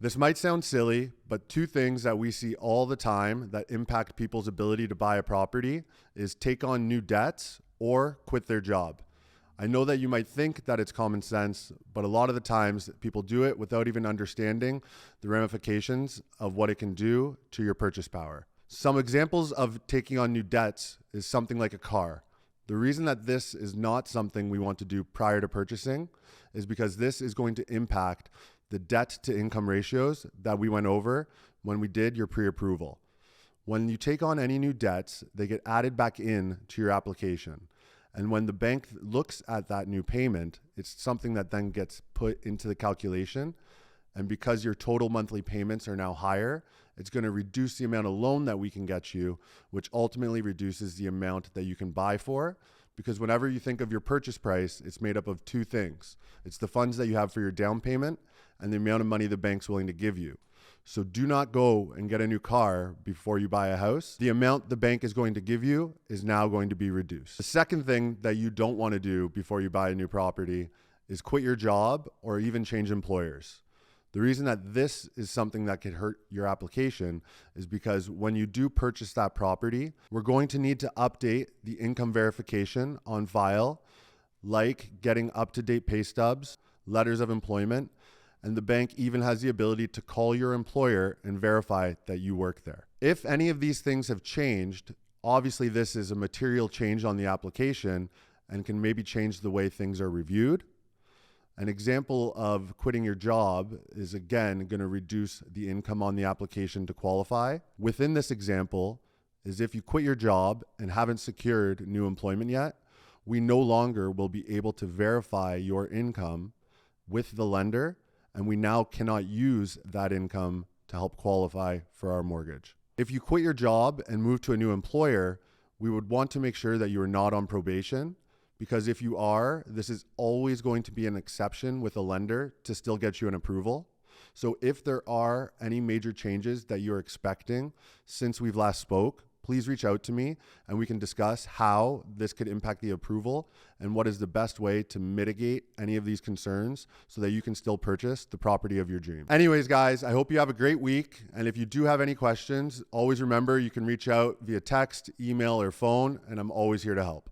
This might sound silly, but two things that we see all the time that impact people's ability to buy a property is take on new debts or quit their job. I know that you might think that it's common sense, but a lot of the times people do it without even understanding the ramifications of what it can do to your purchase power. Some examples of taking on new debts is something like a car. The reason that this is not something we want to do prior to purchasing is because this is going to impact the debt to income ratios that we went over when we did your pre-approval. When you take on any new debts, they get added back in to your application. And when the bank looks at that new payment, it's something that then gets put into the calculation. And because your total monthly payments are now higher, it's going to reduce the amount of loan that we can get you, which ultimately reduces the amount that you can buy for. Because whenever you think of your purchase price, it's made up of two things. It's the funds that you have for your down payment and the amount of money the bank's willing to give you. So do not go and get a new car before you buy a house. The amount the bank is going to give you is now going to be reduced. The second thing that you don't want to do before you buy a new property is quit your job or even change employers. The reason that this is something that could hurt your application is because when you do purchase that property, we're going to need to update the income verification on file, like getting up-to-date pay stubs, letters of employment, and the bank even has the ability to call your employer and verify that you work there. If any of these things have changed, obviously this is a material change on the application and can maybe change the way things are reviewed. An example of quitting your job is again going to reduce the income on the application to qualify. Within this example is if you quit your job and haven't secured new employment yet, we no longer will be able to verify your income with the lender, and we now cannot use that income to help qualify for our mortgage. If you quit your job and move to a new employer, we would want to make sure that you are not on probation, because if you are, this is always going to be an exception with a lender to still get you an approval. So if there are any major changes that you're expecting since we've last spoke, please reach out to me and we can discuss how this could impact the approval and what is the best way to mitigate any of these concerns so that you can still purchase the property of your dream. Anyways, guys, I hope you have a great week. And if you do have any questions, always remember you can reach out via text, email, or phone, and I'm always here to help.